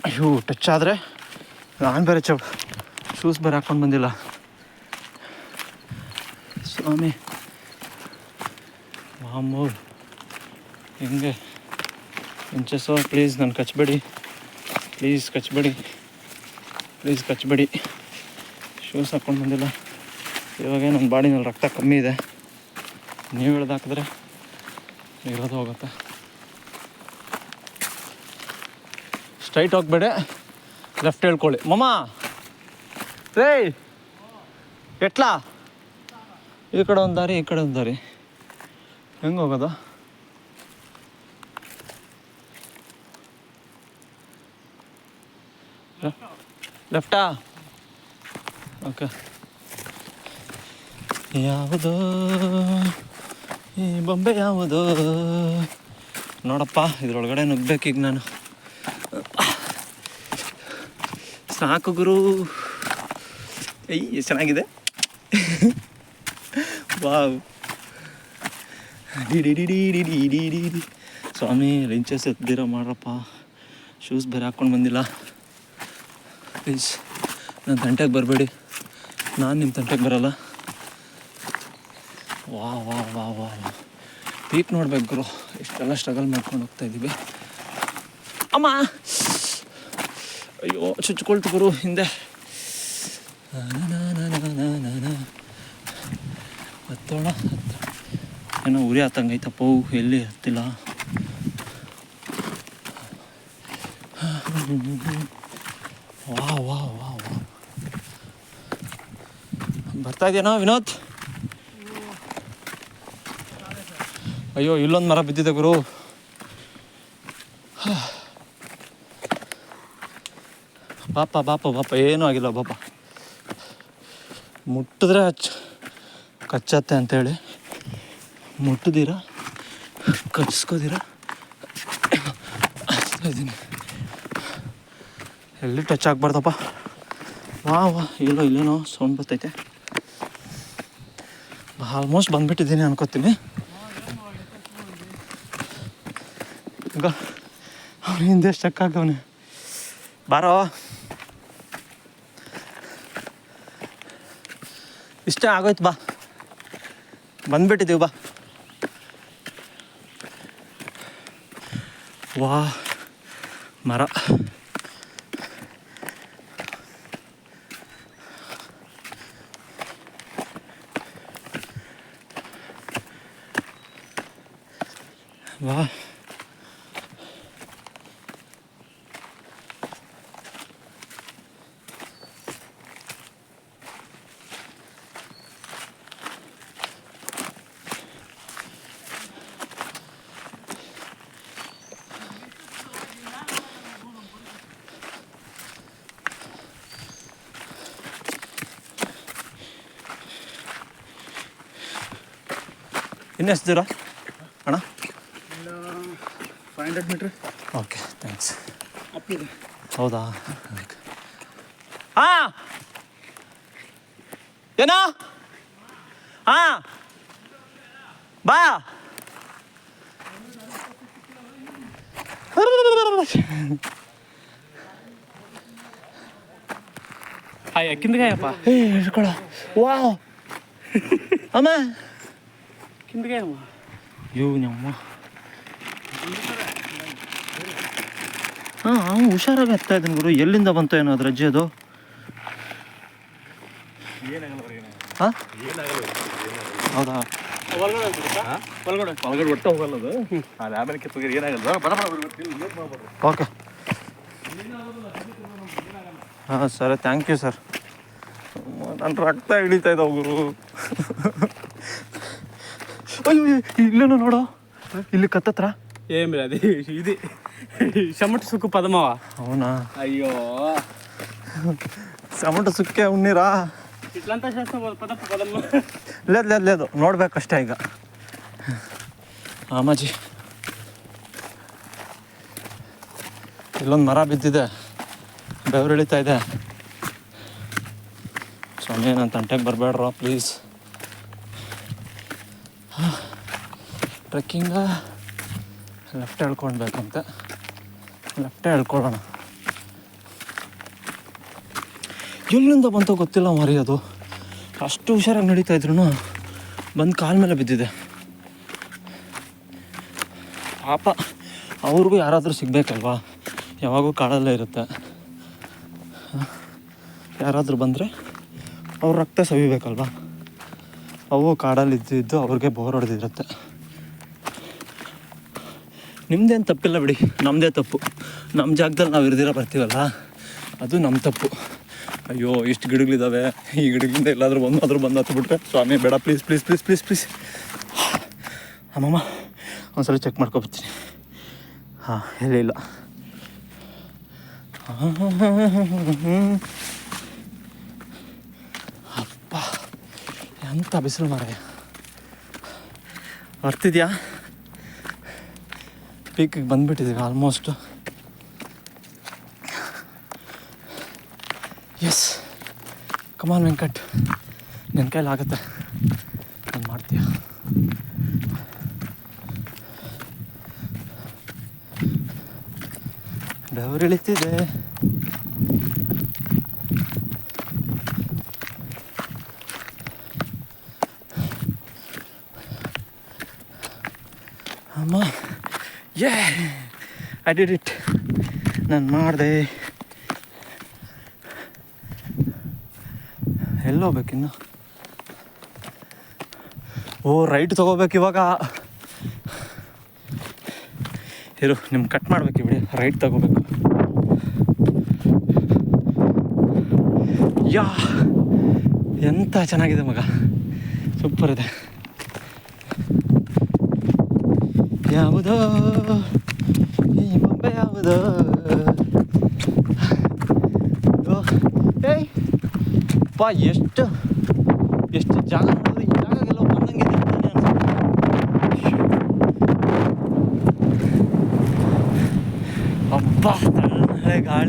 ಅಯ್ಯೋ ಟಚ್ ಆದರೆ ನಾನು ಬೇರೆ ಶೂಸ್ ಬೇರೆ ಹಾಕ್ಕೊಂಡು ಬಂದಿಲ್ಲ ಸ್ವಾಮಿ. ಮಾಮೂಲು ಹೆಂಗೆ ಇಂಚಸ್ಸೋ ಪ್ಲೀಸ್ ನಾನು ಕಚ್ಚಬೇಡಿ, ಪ್ಲೀಸ್ ಕಚ್ಚಬೇಡಿ. ಶೂಸ್ ಹಾಕ್ಕೊಂಡು ಬಂದಿಲ್ಲ. ಇವಾಗ ನನ್ನ ಬಾಡಿನಲ್ಲಿ ರಕ್ತ ಕಮ್ಮಿ ಇದೆ. ನೀವು ಹೇಳ್ದು ಹಾಕಿದ್ರೆ ಇರೋದು ಹೋಗುತ್ತೆ. ಸ್ಟ್ರೈಟ್ ಹೋಗ್ಬೇಡಿ, ಲೆಫ್ಟ್ ಹೇಳ್ಕೊಳ್ಳಿ. ಮಮ್ಮ ರೇ ಎಟ್ಲಾ ಈ ಕಡೆ ಒಂದು ದಾರಿ, ಈ ಕಡೆ ಒಂದು ದಾರಿ, ಹೆಂಗೆ ಹೋಗೋದು? ಲೆಫ್ಟಾ? ಓಕೆ. ಯಾವುದೋ ಈ ಬೊಂಬೆ ಯಾವುದೋ ನೋಡಪ್ಪ, ಇದ್ರೊಳಗಡೆ ನುಗ್ಬೇಕೀಗ ನಾನು. ಸಾಕು ಗುರು. ಎಷ್ಟು ಚೆನ್ನಾಗಿದೆ. ವಾವ್. ಸ್ವಾಮಿ ರಿಂಚಸ್ ಎದ್ದಿರೋ ಮಾಡ್ರಪ್ಪ. ಶೂಸ್ ಬೇರೆ ಹಾಕ್ಕೊಂಡು ಬಂದಿಲ್ಲ. ಪ್ಲೀಸ್ ನನ್ನ ತಂಟೆಗೆ ಬರಬೇಡಿ, ನಾನು ನಿಮ್ಮ ತಂಟೆಗೆ ಬರಲ್ಲ. ವಾ ವಾ ವಾ ವಾ ಪೀಕ್ ನೋಡ್ಬೇಕು ಗುರು, ಇಷ್ಟೆಲ್ಲ ಸ್ಟ್ರಗಲ್ ಮಾಡ್ಕೊಂಡು ಹೋಗ್ತಾಯಿದ್ದೀವಿ. ಅಮ್ಮ ಅಯ್ಯೋ ಚುಚ್ಕೊಳ್ತು ಗುರು ಹಿಂದೆ. ಹತ್ತೋಣ ಏನೋ ಉರಿ ಹತ್ತಂಗೈತಪ್ಪ, ಎಲ್ಲಿ ಹತ್ತಿಲ್ಲ. ವಾ ವಾ ವಾ ವಾ ಬರ್ತಾ ಇದೆಯಾ ವಿನೋದ್? ಅಯ್ಯೋ ಇಲ್ಲೊಂದು ಮರ ಬಿದ್ದಿದೆ ಗುರು. ಬಾಪ ಏನೂ ಆಗಿಲ್ಲ ಬಾಪ. ಮುಟ್ಟಿದ್ರೆ ಕಚ್ಚತ್ತೆ ಅಂತೇಳಿ ಮುಟ್ಟಿದ್ದೀರ ಕಚ್ಕೋದಿರ ಇದ್ದೀನಿ. ಎಲ್ಲಿ ಟಚ್ ಆಗ್ಬಾರ್ದಪ್ಪ. ವಾ ಇಲ್ಲೇನೋ ಸೌಂಡ್ ಬರ್ತೈತೆ. ಆಲ್ಮೋಸ್ಟ್ ಬಂದ್ಬಿಟ್ಟಿದ್ದೀನಿ ಅನ್ಕೋತೀನಿ. ಈಗ ಅವ್ನು ಹಿಂದೆ ಸ್ಟಕ್ಕಾಗವನೆ. ಬಾರೋ, ಇಷ್ಟೇ ಆಗೋಯ್ತು, ಬಾ ಬಂದ್ಬಿಟ್ಟಿದ್ದೀವಿ ಬಾ. ವಾ ಮರ ವಾ. ಇನ್ನೆಷ್ಟು ದೂರ ಅಣ್ಣ? 500 ಮೀಟ್ರ್. Okay thanks. ಅಪ್ಪಿದೆ. ಹೌದಾ? ಹಾಂ ಏನೋ ಹಾಂ ಬಾ. ಹಾಯ್ ಕಿಂದಗಾಯಪ್ಪ. ಇಟ್ಕೊಳ. ವಾವ್ ಅಮ್ಮ ಕಿಂದಗಾಯಮ್ಮ. ನಮ್ಮ ಹಾಂ ಹುಷಾರಾಗಿ ಹತ್ತಾ ಇದ್ದೀನಿ ಗುರು. ಎಲ್ಲಿಂದ ಬಂತು ಏನೋ ಅದು ರಜ್ಜೆ ಅದು? ಹಾಂ ಹೌದಾ? ಒಳಗಡೆ ಒಟ್ಟು ಹೋಗಲ್ಲ ಅದು. ಆಮೇಲೆ ಕಿತ್ತೋಗಿ ಏನಾಗಲ್ಲ. ಓಕೆ ಹಾಂ ಸರ್, ಥ್ಯಾಂಕ್ ಯು ಸರ್. ನನ್ನ ರಕ್ತ ಹಿಡಿತಾ ಇದ್ದಾವೆ ಗುರು. ಅಯ್ಯೋ ಇಲ್ಲೇನು ನೋಡೋ, ಇಲ್ಲಿ ಕತ್ತತ್ರ ಏನ್ ಅದೇ ಇದು ಶಮಟ ಸುಕ್ಕು ಪದಮವ. ಅವನಾ? ಅಯ್ಯೋ ಸಮಟ ಸುಕ್ಕೆ ಉಣ್ಣೀರಾ? ಇಟ್ಲಂತ ಶಾಸ್ತ್ರ ಪದಪ್ಪ ಪದಮ್ಮ. ಲೇದು ನೋಡ್ಬೇಕಷ್ಟೇ ಈಗ. ಅಮ್ಮಾಜಿ ಇಲ್ಲೊಂದು ಮರ ಬಿದ್ದಿದೆ, ಬೆವರು ಇಳಿತಾ ಇದೆ. ಸ್ವಾಮಿ ನನ್ನ ತಂಟೆಗೆ ಬರಬೇಡ್ರ ಪ್ಲೀಸ್. ಟ್ರೆಕ್ಕಿಂಗ ಲೆಫ್ಟ್ ಹೇಳ್ಕೊಳ್ಬೇಕಂತೆ, ಲೆಫ್ಟೇ ಹೇಳ್ಕೊಳ್ಳೋಣ. ಎಲ್ಲಿಂದ ಬಂತೋ ಗೊತ್ತಿಲ್ಲ ಮರಿ, ಅದು ಅಷ್ಟು ಹುಷಾರಾಗಿ ನಡೀತಾ ಇದ್ರು ಬಂದು ಕಾಲ ಮೇಲೆ ಬಿದ್ದಿದೆ. ಪಾಪ ಅವ್ರಿಗೂ ಯಾರಾದರೂ ಸಿಗಬೇಕಲ್ವಾ, ಯಾವಾಗೂ ಕಾಡಲ್ಲೇ ಇರುತ್ತೆ. ಯಾರಾದರೂ ಬಂದರೆ ಅವ್ರ ರಕ್ತ ಸವಿಬೇಕಲ್ವಾ, ಅವು ಕಾಡಲ್ಲಿ ಇದ್ದು ಅವ್ರಿಗೆ ಬೋರ್ ಹೊಡೆದಿರುತ್ತೆ. ನಿಮ್ಮದೇನು ತಪ್ಪಿಲ್ಲ ಬಿಡಿ, ನಮ್ಮದೇ ತಪ್ಪು. ನಮ್ಮ ಜಾಗದಲ್ಲಿ ನಾವು ಇರ್ದಿರ ಬರ್ತೀವಲ್ಲ, ಅದು ನಮ್ಮ ತಪ್ಪು. ಅಯ್ಯೋ ಇಷ್ಟು ಗಿಡಗಳಿದ್ದಾವೆ, ಈ ಗಿಡಗಳಿಂದ ಎಲ್ಲಾದರೂ ಬಂದು ಹತ್ಬಿಟ್ರೆ ಸ್ವಾಮಿ ಬೇಡ, please please please please please. ಅಮ್ಮಮ್ಮ ಒಂದ್ಸಲ ಚೆಕ್ ಮಾಡ್ಕೊಬರ್ತೀನಿ. ಹಾಂ ಇಲ್ಲ ಅಪ್ಪ ಎಂಥ ಬಿಸಿಲು ಮಾರಾಯ. ಬರ್ತಿದ್ಯಾ? ಪೀಕಿಗೆ ಬಂದುಬಿಟ್ಟಿದ್ದೀವಿ ಆಲ್ಮೋಸ್ಟು. ಎಸ್, ಕಮಾನ್ ವೆಂಕಟ್, ನಿನ್ನ ಕೈಲಾಗುತ್ತೆ, ನಾನು ಮಾಡ್ತೀಯ. ಬೆವರಿಳಿತಿದೆ. ಅಮ್ಮ, ಯೇ ಐ ಡಿಡ್ ಇಟ್, ನಾನು ಮಾಡಿದೆ. ಎಲ್ಲೋಗ್ಬೇಕಿನ್ನು? ಓ, ರೈಟ್ ತೊಗೋಬೇಕು ಇವಾಗ. ಇರು, ನಿಮ್ಗೆ ಕಟ್ ಮಾಡ್ಬೇಕು ಬಿಡಿ, ರೈಟ್ ತಗೋಬೇಕು. ಯಾ, ಎಂಥ ಚೆನ್ನಾಗಿದೆ ಮಗ, ಸೂಪರ್ ಇದೆ. ಯಾವುದೋ ಈ ಬೊಂಬೆ ಯಾವುದೋ. ಏಯ್ ಪಾ, ಎಷ್ಟು ಜಾಗ ನೋಡಿದ್ರೆ ಈ ಜಾಗಗೆಲ್ಲ ಬಂದಂಗಿದೆ ಅಪ್ಪ. ತಣ್ಣಗೆ ಗಾಳಿ.